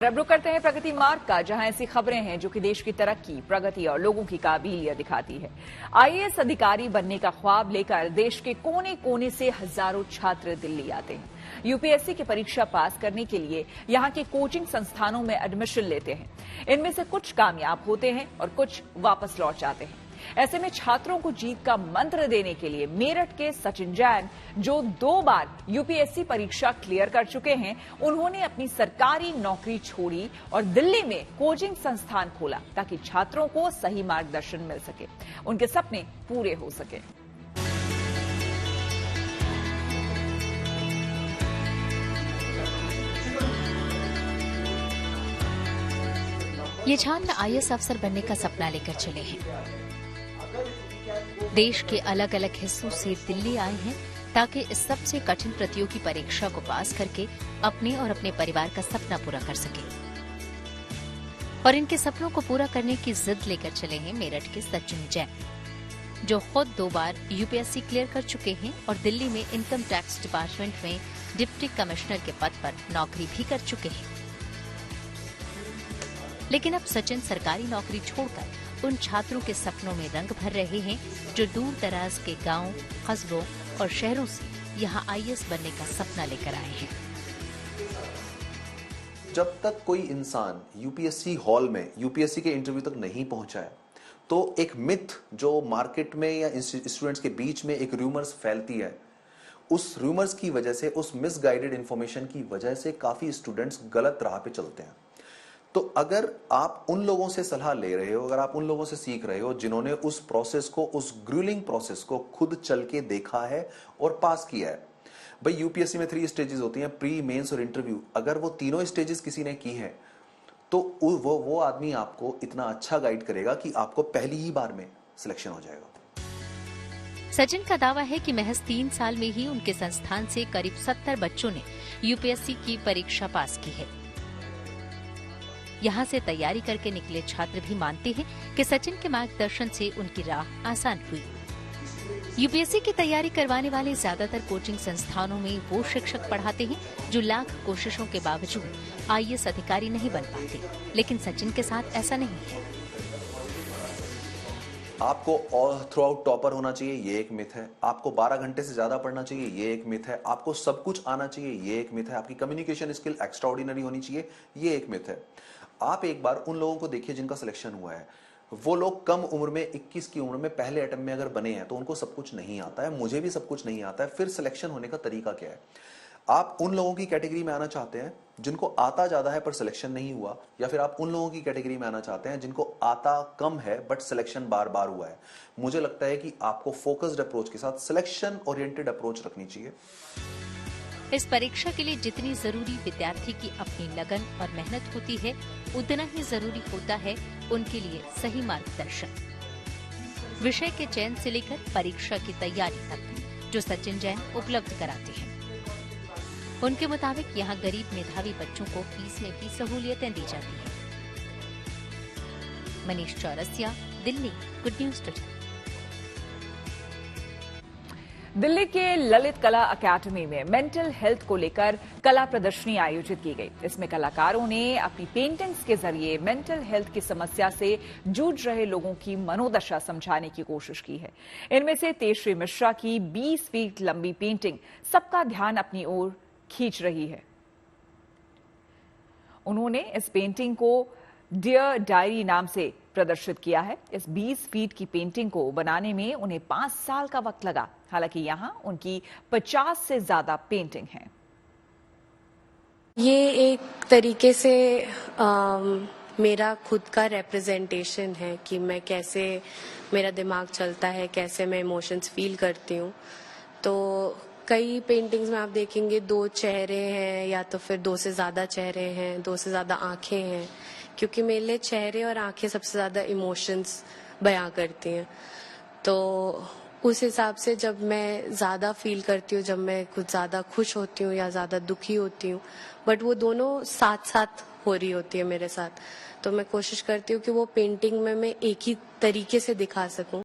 अब रुक करते हैं प्रगति मार्ग का, जहां ऐसी खबरें हैं जो कि देश की तरक्की, प्रगति और लोगों की काबिलियत दिखाती है। आईएएस अधिकारी बनने का ख्वाब लेकर देश के कोने कोने से हजारों छात्र दिल्ली आते हैं। यूपीएससी की परीक्षा पास करने के लिए यहां के कोचिंग संस्थानों में एडमिशन लेते हैं। इनमें से कुछ कामयाब होते हैं और कुछ वापस लौट जाते हैं। ऐसे में छात्रों को जीत का मंत्र देने के लिए मेरठ के सचिन जैन, जो 2 बार यूपीएससी परीक्षा क्लियर कर चुके हैं, उन्होंने अपनी सरकारी नौकरी छोड़ी और दिल्ली में कोचिंग संस्थान खोला ताकि छात्रों को सही मार्गदर्शन मिल सके, उनके सपने पूरे हो सके। ये छात्र आईएएस अफसर बनने का सपना लेकर चले हैं। देश के अलग अलग हिस्सों से दिल्ली आए हैं ताकि इस सबसे कठिन प्रतियोगी परीक्षा को पास करके अपने और अपने परिवार का सपना पूरा कर सके। और इनके सपनों को पूरा करने की जिद लेकर चले हैं मेरठ के सचिन जैन, जो खुद 2 बार यूपीएससी क्लियर कर चुके हैं और दिल्ली में इनकम टैक्स डिपार्टमेंट में डिप्टी कमिश्नर के पद पर नौकरी भी कर चुके हैं। लेकिन अब सचिन सरकारी नौकरी छोड़कर उन छात्रों के सपनों में रंग भर रहे हैं जो दूर दराज के गांवों, कस्बों और शहरों से यहां आईएएस बनने का सपना लेकर आए हैं। जब तक कोई इंसान यूपीएससी हॉल में यूपीएससी के इंटरव्यू तक नहीं पहुंचा है, तो एक मिथ जो मार्केट में या स्टूडेंट्स के बीच में एक रूमर्स फैलती है, उस रूमर्स की वजह से, उस मिसगाइडेड इंफॉर्मेशन की वजह से काफी स्टूडेंट्स गलत राह पे चलते हैं। तो अगर आप उन लोगों से सलाह ले रहे हो, अगर आप उन लोगों से सीख रहे हो जिन्होंने उस प्रोसेस को, उस ग्रूलिंग प्रोसेस को खुद चल के देखा है और पास किया है। भाई यूपीएससी में 3 स्टेजेस होती हैं, प्री, मेंस और इंटरव्यू। अगर वो तीनों स्टेजेस किसी ने की है तो वो आदमी आपको इतना अच्छा गाइड करेगा कि आपको पहली ही बार में सिलेक्शन हो जाएगा। सचिन का दावा है कि महज 3 साल में ही उनके संस्थान से करीब 70 बच्चों ने यूपीएससी की परीक्षा पास की है। यहाँ से तैयारी करके निकले छात्र भी मानते हैं कि सचिन के मार्गदर्शन से उनकी राह आसान हुई। यूपीएससी की तैयारी करवाने वाले ज्यादातर कोचिंग संस्थानों में वो शिक्षक पढ़ाते हैं जो लाख कोशिशों के बावजूद आईएएस अधिकारी नहीं बन पाते, लेकिन सचिन के साथ ऐसा नहीं है। आपको थ्रू आउट टॉपर होना चाहिए, ये एक मिथ है। आपको 12 घंटे से ज्यादा पढ़ना चाहिए, ये एक मिथ है। आपको सब कुछ आना चाहिए, ये एक मिथ है। आपकी कम्युनिकेशन स्किल एक्स्ट्राऑर्डिनरी होनी चाहिए, ये एक मिथ है। आप एक बार उन लोगों को देखिए जिनका सिलेक्शन हुआ है। वो लोग कम उम्र में, 21 की उम्र में पहले अटेम्प्ट में अगर बने हैं तो उनको सब कुछ नहीं आता है, मुझे भी सब कुछ नहीं आता है। फिर सिलेक्शन होने का तरीका क्या है? आप उन लोगों की कैटेगरी में आना चाहते हैं जिनको आता ज्यादा है पर सिलेक्शन नहीं हुआ, या फिर आप उन लोगों की कैटेगरी में आना चाहते हैं जिनको आता कम है बट सिलेक्शन बार बार हुआ है? मुझे लगता है कि आपको फोकस्ड अप्रोच के साथ सिलेक्शन ओरिएंटेड अप्रोच रखनी चाहिए। इस परीक्षा के लिए जितनी जरूरी विद्यार्थी की अपनी लगन और मेहनत होती है, उतना ही जरूरी होता है उनके लिए सही मार्गदर्शन। विषय के चयन से लेकर परीक्षा की तैयारी तक जो सचिन जैन उपलब्ध कराते हैं। उनके मुताबिक यहाँ गरीब मेधावी बच्चों को फीस में भी सहूलियतें दी जाती हैं। Manish Chaurasia, Delhi, good news today. Delhi के ललित कला अकादमी में मेंटल हेल्थ को लेकर कला प्रदर्शनी आयोजित की गई। इसमें कलाकारों ने अपनी पेंटिंग्स के जरिए मेंटल हेल्थ की समस्या से जूझ रहे लोगों की मनोदशा समझाने की कोशिश की है। इनमें से तेजश्री मिश्रा की 20 फीट लंबी पेंटिंग सबका ध्यान अपनी ओर खींच रही है। उन्होंने इस पेंटिंग को डियर डायरी नाम से प्रदर्शित किया है। इस 20 फीट की पेंटिंग को बनाने में उन्हें 5 साल का वक्त लगा। हालांकि यहां उनकी 50 से ज्यादा पेंटिंग हैं। ये एक तरीके से मेरा खुद का रिप्रेजेंटेशन है कि मैं कैसे, मेरा दिमाग चलता है, कैसे मैं इमोशंस फील करती हूँ। तो कई पेंटिंग्स में आप देखेंगे 2 चेहरे हैं या तो फिर 2 से ज्यादा चेहरे हैं, 2 से ज्यादा आंखें हैं, क्योंकि मेरे लिए चेहरे और आंखें सबसे ज्यादा इमोशंस बयां करती हैं। तो उस हिसाब से जब मैं ज्यादा फील करती हूँ, जब मैं कुछ ज्यादा खुश होती हूँ या ज्यादा दुखी होती हूँ, बट वो दोनों साथ साथ हो रही होती है मेरे साथ, तो मैं कोशिश करती हूँ कि वो पेंटिंग में मैं एक ही तरीके से दिखा सकूं।